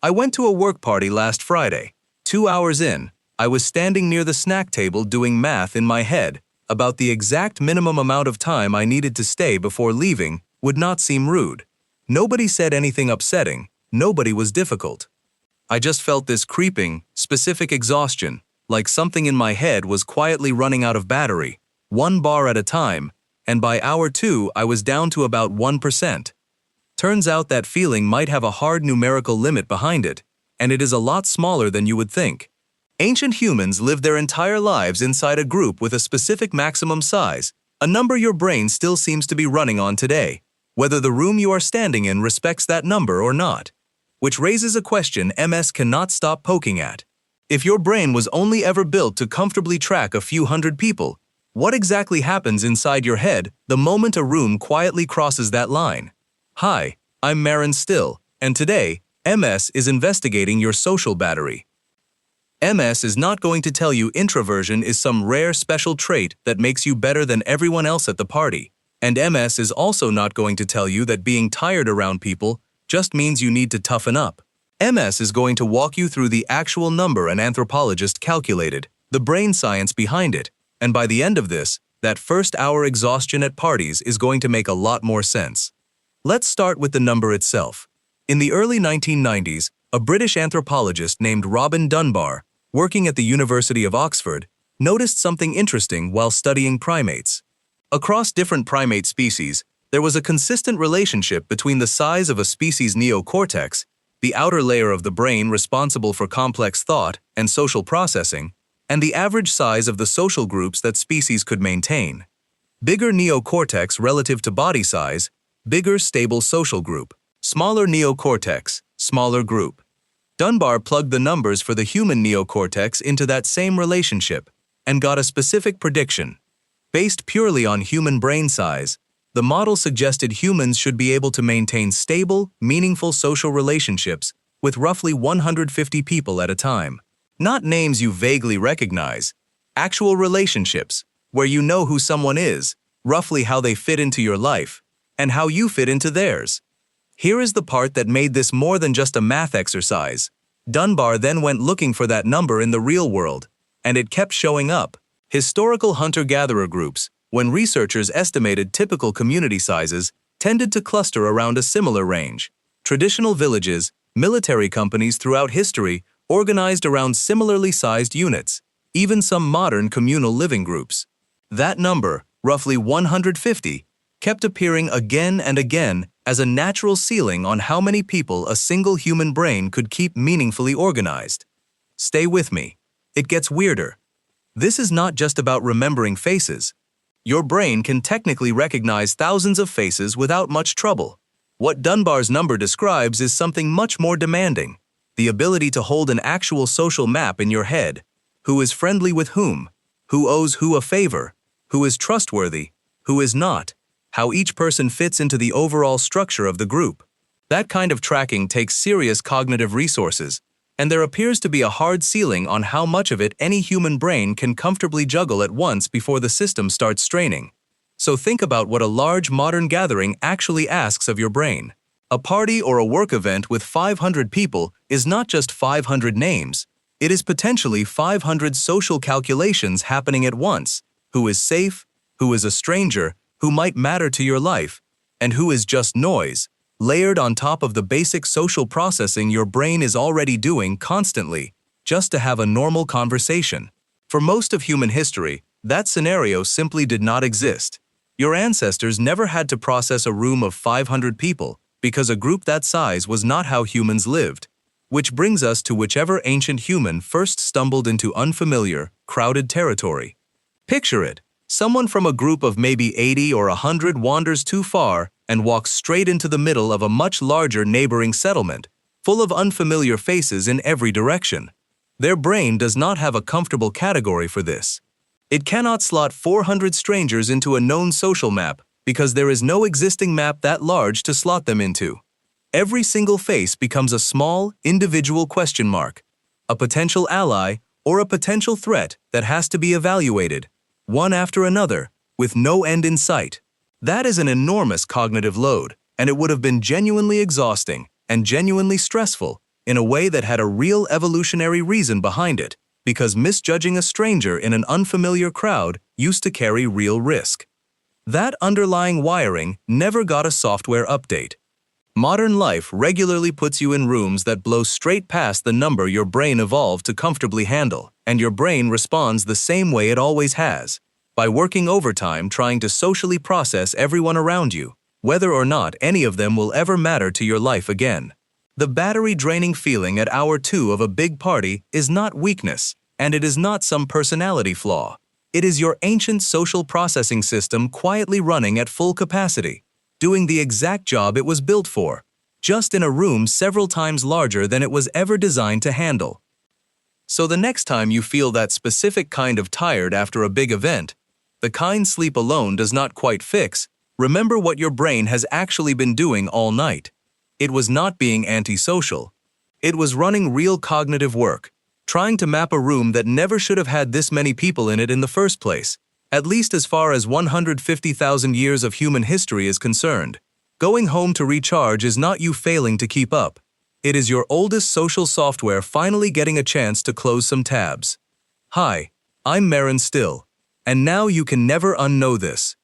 I went to a work party last Friday. 2 hours in, I was standing near the snack table doing math in my head about the exact minimum amount of time I needed to stay before leaving would not seem rude. Nobody said anything upsetting, nobody was difficult. I just felt this creeping, specific exhaustion, like something in my head was quietly running out of battery, 1 bar at a time, and by hour 2 I was down to about 1%. Turns out that feeling might have a hard numerical limit behind it, and it is a lot smaller than you would think. Ancient humans lived their entire lives inside a group with a specific maximum size, a number your brain still seems to be running on today, whether the room you are standing in respects that number or not. Which raises a question MS cannot stop poking at. If your brain was only ever built to comfortably track a few hundred people, what exactly happens inside your head the moment a room quietly crosses that line? Hi, I'm Marin Still, and today, MS is investigating your social battery. MS is not going to tell you introversion is some rare special trait that makes you better than everyone else at the party, and MS is also not going to tell you that being tired around people just means you need to toughen up. MS is going to walk you through the actual number an anthropologist calculated, the brain science behind it, and by the end of this, that first-hour exhaustion at parties is going to make a lot more sense. Let's start with the number itself. In the early 1990s, a British anthropologist named Robin Dunbar, working at the University of Oxford, noticed something interesting while studying primates. Across different primate species, there was a consistent relationship between the size of a species' neocortex, the outer layer of the brain responsible for complex thought and social processing, and the average size of the social groups that species could maintain. Bigger neocortex relative to body size, bigger stable social group. Smaller neocortex, smaller group. Dunbar plugged the numbers for the human neocortex into that same relationship and got a specific prediction. Based purely on human brain size, the model suggested humans should be able to maintain stable, meaningful social relationships with roughly 150 people at a time. Not names you vaguely recognize, actual relationships, where you know who someone is, roughly how they fit into your life, and how you fit into theirs. Here is the part that made this more than just a math exercise. Dunbar then went looking for that number in the real world, and it kept showing up. Historical hunter-gatherer groups, when researchers estimated typical community sizes, tended to cluster around a similar range. Traditional villages, military companies throughout history organized around similarly sized units, even some modern communal living groups. That number, roughly 150, kept appearing again and again as a natural ceiling on how many people a single human brain could keep meaningfully organized. Stay with me. It gets weirder. This is not just about remembering faces. Your brain can technically recognize thousands of faces without much trouble. What Dunbar's number describes is something much more demanding: the ability to hold an actual social map in your head. Who is friendly with whom? Who owes who a favor? Who is trustworthy? Who is not? How each person fits into the overall structure of the group. That kind of tracking takes serious cognitive resources, and there appears to be a hard ceiling on how much of it any human brain can comfortably juggle at once before the system starts straining. So think about what a large modern gathering actually asks of your brain. A party or a work event with 500 people is not just 500 names. It is potentially 500 social calculations happening at once. Who is safe? Who is a stranger? Who might matter to your life? And who is just noise, layered on top of the basic social processing your brain is already doing constantly, just to have a normal conversation. For most of human history, that scenario simply did not exist. Your ancestors never had to process a room of 500 people, because a group that size was not how humans lived. Which brings us to whichever ancient human first stumbled into unfamiliar, crowded territory. Picture it. Someone from a group of maybe 80 or 100 wanders too far and walks straight into the middle of a much larger neighboring settlement, full of unfamiliar faces in every direction. Their brain does not have a comfortable category for this. It cannot slot 400 strangers into a known social map because there is no existing map that large to slot them into. Every single face becomes a small, individual question mark, a potential ally or a potential threat that has to be evaluated, one after another, with no end in sight. That is an enormous cognitive load, and it would have been genuinely exhausting and genuinely stressful in a way that had a real evolutionary reason behind it, because misjudging a stranger in an unfamiliar crowd used to carry real risk. That underlying wiring never got a software update. Modern life regularly puts you in rooms that blow straight past the number your brain evolved to comfortably handle, and your brain responds the same way it always has, by working overtime trying to socially process everyone around you, whether or not any of them will ever matter to your life again. The battery-draining feeling at hour 2 of a big party is not weakness, and it is not some personality flaw. It is your ancient social processing system quietly running at full capacity, doing the exact job it was built for, just in a room several times larger than it was ever designed to handle. So the next time you feel that specific kind of tired after a big event, the kind sleep alone does not quite fix, remember what your brain has actually been doing all night. It was not being antisocial. It was running real cognitive work, trying to map a room that never should have had this many people in it in the first place, at least as far as 150,000 years of human history is concerned. Going home to recharge is not you failing to keep up. It is your oldest social software finally getting a chance to close some tabs. Hi, I'm Marin Still, and now you can never unknow this.